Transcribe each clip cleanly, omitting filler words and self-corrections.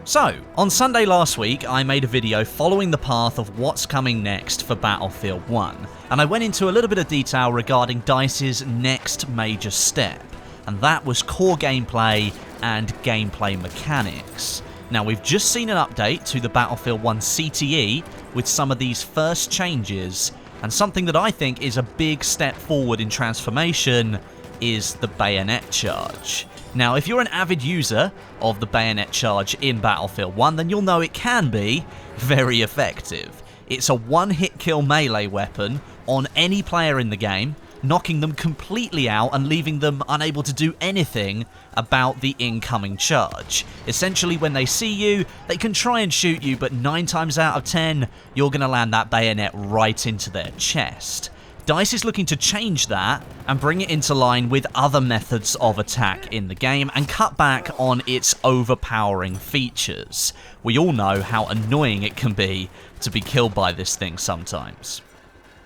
So, on Sunday last week, I made a video following the path of what's coming next for Battlefield 1, and I went into a little bit of detail regarding DICE's next major step, and that was core gameplay and gameplay mechanics. Now, we've just seen an update to the Battlefield 1 CTE with some of these first changes, and something that I think is a big step forward in transformation is the bayonet charge. Now, if you're an avid user of the bayonet charge in Battlefield 1, then you'll know it can be very effective. It's a one-hit kill melee weapon on any player in the game, knocking them completely out and leaving them unable to do anything about the incoming charge. Essentially, when they see you, they can try and shoot you, but 9 times out of 10, you're going to land that bayonet right into their chest. DICE is looking to change that and bring it into line with other methods of attack in the game and cut back on its overpowering features. We all know how annoying it can be to be killed by this thing sometimes.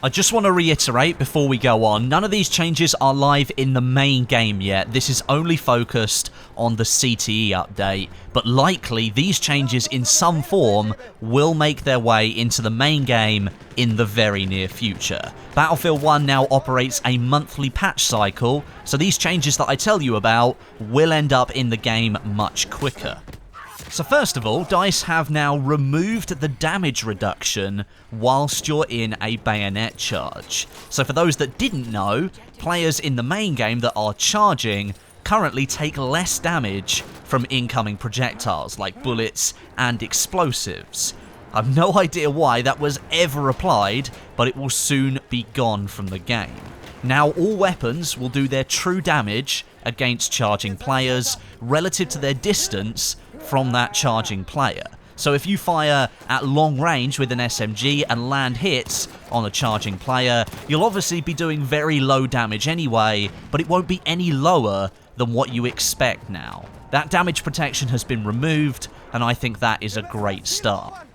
I just want to reiterate before we go on, none of these changes are live in the main game yet. This is only focused on the CTE update, but likely these changes in some form will make their way into the main game in the very near future. Battlefield 1 now operates a monthly patch cycle, so these changes that I tell you about will end up in the game much quicker. So first of all, DICE have now removed the damage reduction whilst you're in a bayonet charge. So for those that didn't know, players in the main game that are charging currently take less damage from incoming projectiles like bullets and explosives. I've no idea why that was ever applied, but it will soon be gone from the game. Now all weapons will do their true damage against charging players relative to their distance from that charging player. So if you fire at long range with an SMG and land hits on a charging player, you'll obviously be doing very low damage anyway, but it won't be any lower than what you expect now. That damage protection has been removed, and I think that is a great start.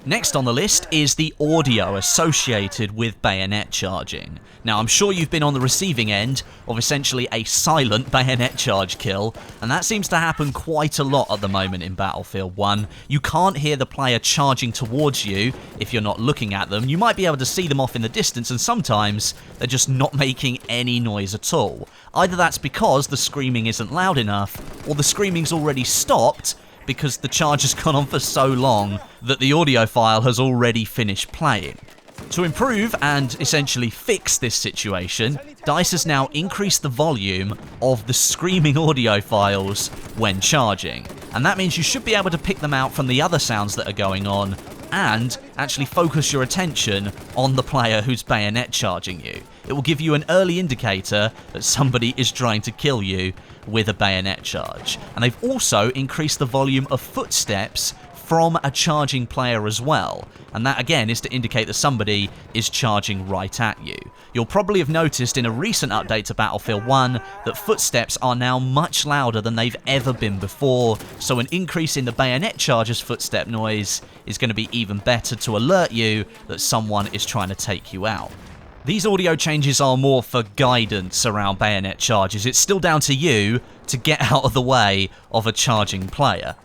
Next on the list is the audio associated with bayonet charging. Now, I'm sure you've been on the receiving end of essentially a silent bayonet charge kill, and that seems to happen quite a lot at the moment in Battlefield 1. You can't hear the player charging towards you if you're not looking at them. You might be able to see them off in the distance, and sometimes they're just not making any noise at all. Either that's because the screaming isn't loud enough, or the screaming's already stopped, because the charge has gone on for so long that the audio file has already finished playing. To improve and essentially fix this situation, DICE has now increased the volume of the screaming audio files when charging, and that means you should be able to pick them out from the other sounds that are going on and actually focus your attention on the player who's bayonet charging you. It will give you an early indicator that somebody is trying to kill you with a bayonet charge. And they've also increased the volume of footsteps from a charging player as well, and that again is to indicate that somebody is charging right at you. You'll probably have noticed in a recent update to Battlefield 1 that footsteps are now much louder than they've ever been before, so an increase in the bayonet charge's footstep noise is going to be even better to alert you that someone is trying to take you out. These audio changes are more for guidance around bayonet charges. It's still down to you to get out of the way of a charging player.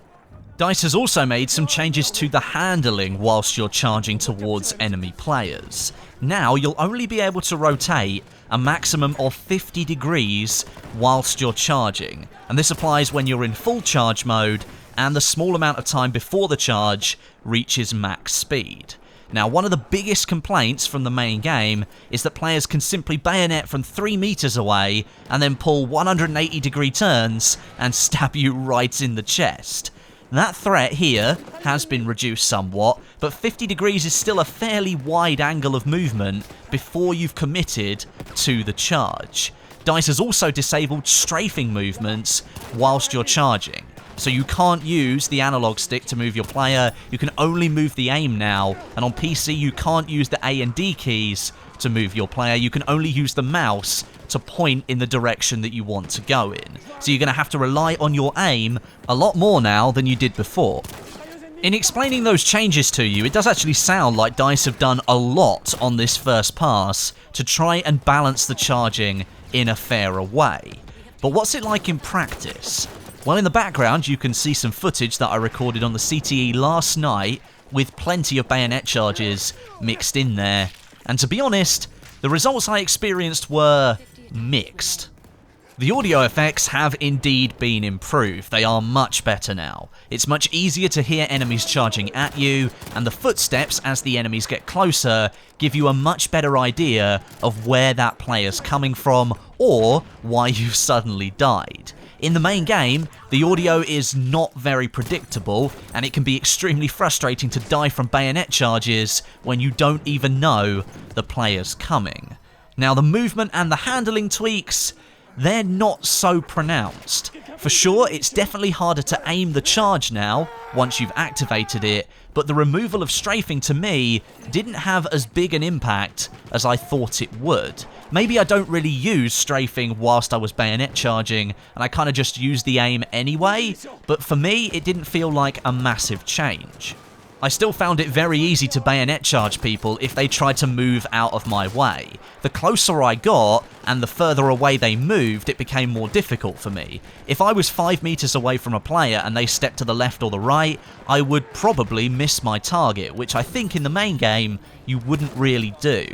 DICE has also made some changes to the handling whilst you're charging towards enemy players. Now you'll only be able to rotate a maximum of 50 degrees whilst you're charging, and this applies when you're in full charge mode and the small amount of time before the charge reaches max speed. Now, one of the biggest complaints from the main game is that players can simply bayonet from 3 meters away and then pull 180 degree turns and stab you right in the chest. That threat here has been reduced somewhat, but 50 degrees is still a fairly wide angle of movement before you've committed to the charge. DICE has also disabled strafing movements whilst you're charging. So you can't use the analog stick to move your player, you can only move the aim now, and on PC you can't use the A and D keys to move your player, you can only use the mouse to point in the direction that you want to go in. So you're going to have to rely on your aim a lot more now than you did before. In explaining those changes to you, it does actually sound like DICE have done a lot on this first pass to try and balance the charging in a fairer way. But what's it like in practice? Well, in the background, you can see some footage that I recorded on the CTE last night with plenty of bayonet charges mixed in there. And to be honest, the results I experienced were mixed. The audio effects have indeed been improved. They are much better now. It's much easier to hear enemies charging at you, and the footsteps as the enemies get closer give you a much better idea of where that player's coming from or why you've suddenly died. In the main game, the audio is not very predictable, and it can be extremely frustrating to die from bayonet charges when you don't even know the player's coming. Now, the movement and the handling tweaks, they're not so pronounced. For sure, it's definitely harder to aim the charge now, once you've activated it, but the removal of strafing to me didn't have as big an impact as I thought it would. Maybe I don't really use strafing whilst I was bayonet charging, and I kind of just use the aim anyway, but for me, it didn't feel like a massive change. I still found it very easy to bayonet charge people if they tried to move out of my way. The closer I got, and the further away they moved, it became more difficult for me. If I was 5 meters away from a player and they stepped to the left or the right, I would probably miss my target, which I think in the main game you wouldn't really do.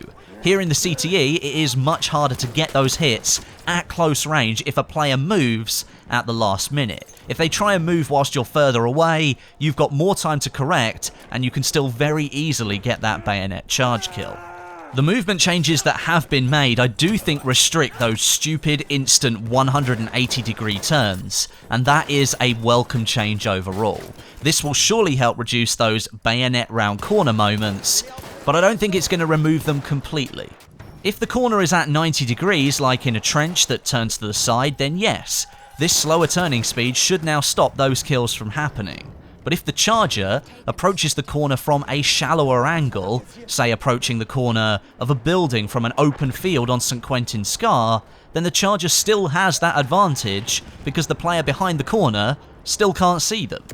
Here in the CTE, it is much harder to get those hits at close range if a player moves at the last minute. If they try and move whilst you're further away, you've got more time to correct, and you can still very easily get that bayonet charge kill. The movement changes that have been made I do think restrict those stupid instant 180-degree turns, and that is a welcome change overall. This will surely help reduce those bayonet round corner moments, but I don't think it's going to remove them completely. If the corner is at 90 degrees, like in a trench that turns to the side, then yes, this slower turning speed should now stop those kills from happening. But if the charger approaches the corner from a shallower angle, say approaching the corner of a building from an open field on St. Quentin Scar, then the charger still has that advantage because the player behind the corner still can't see them.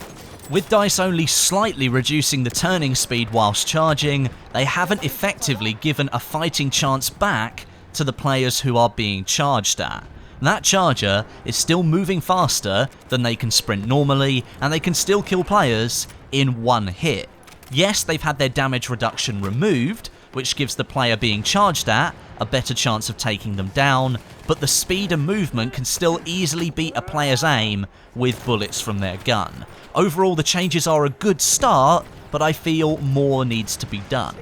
With dice only slightly reducing the turning speed whilst charging, they haven't effectively given a fighting chance back to the players who are being charged at. That charger is still moving faster than they can sprint normally, and they can still kill players in one hit. Yes, they've had their damage reduction removed, which gives the player being charged at a better chance of taking them down, but the speed and movement can still easily beat a player's aim with bullets from their gun. Overall, the changes are a good start, but I feel more needs to be done.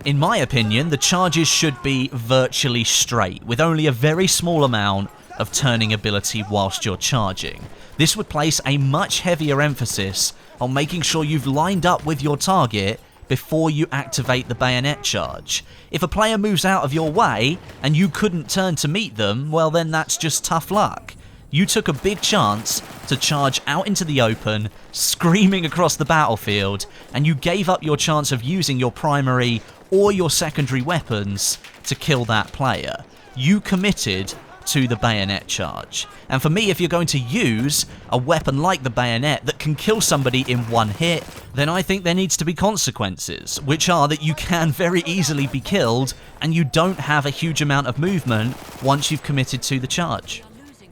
In my opinion, the charges should be virtually straight, with only a very small amount of turning ability whilst you're charging. This would place a much heavier emphasis on making sure you've lined up with your target before you activate the bayonet charge. If a player moves out of your way and you couldn't turn to meet them, well then that's just tough luck. You took a big chance to charge out into the open, screaming across the battlefield, and you gave up your chance of using your primary or your secondary weapons to kill that player. You committed to the bayonet charge. And for me, if you're going to use a weapon like the bayonet that can kill somebody in one hit, then I think there needs to be consequences, which are that you can very easily be killed and you don't have a huge amount of movement once you've committed to the charge.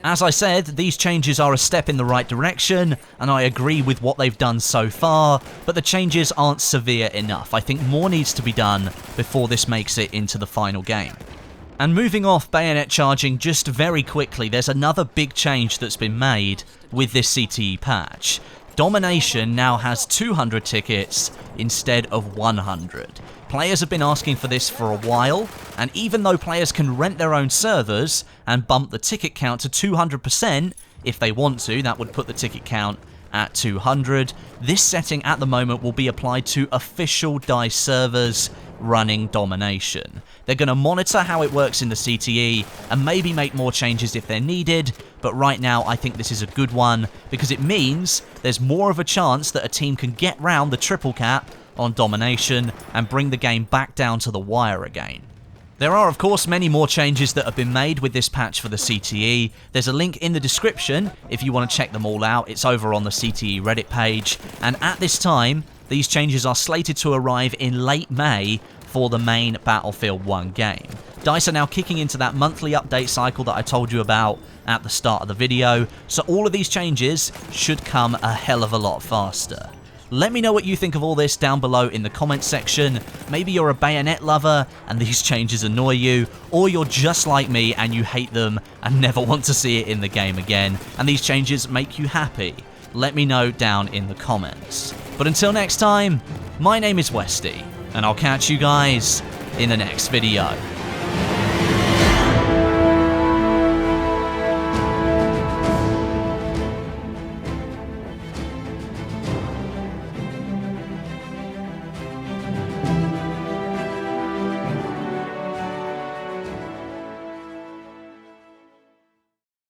As I said, these changes are a step in the right direction, and I agree with what they've done so far, but the changes aren't severe enough. I think more needs to be done before this makes it into the final game. And moving off bayonet charging just very quickly, there's another big change that's been made with this CTE patch. Domination now has 200 tickets instead of 100. Players have been asking for this for a while, and even though players can rent their own servers and bump the ticket count to 200% if they want to, that would put the ticket count at 200. This setting at the moment will be applied to official DICE servers running Domination. They're going to monitor how it works in the CTE and maybe make more changes if they're needed, but right now I think this is a good one because it means there's more of a chance that a team can get round the triple cap on Domination and bring the game back down to the wire again. There are of course many more changes that have been made with this patch for the CTE. There's a link in the description if you want to check them all out. It's over on the CTE Reddit page, and at this time these changes are slated to arrive in late May for the main Battlefield 1 game. DICE are now kicking into that monthly update cycle that I told you about at the start of the video, so all of these changes should come a hell of a lot faster. Let me know what you think of all this down below in the comments section. Maybe you're a Bayonet lover and these changes annoy you, or you're just like me and you hate them and never want to see it in the game again, and these changes make you happy. Let me know down in the comments. But until next time, my name is Westie, and I'll catch you guys in the next video.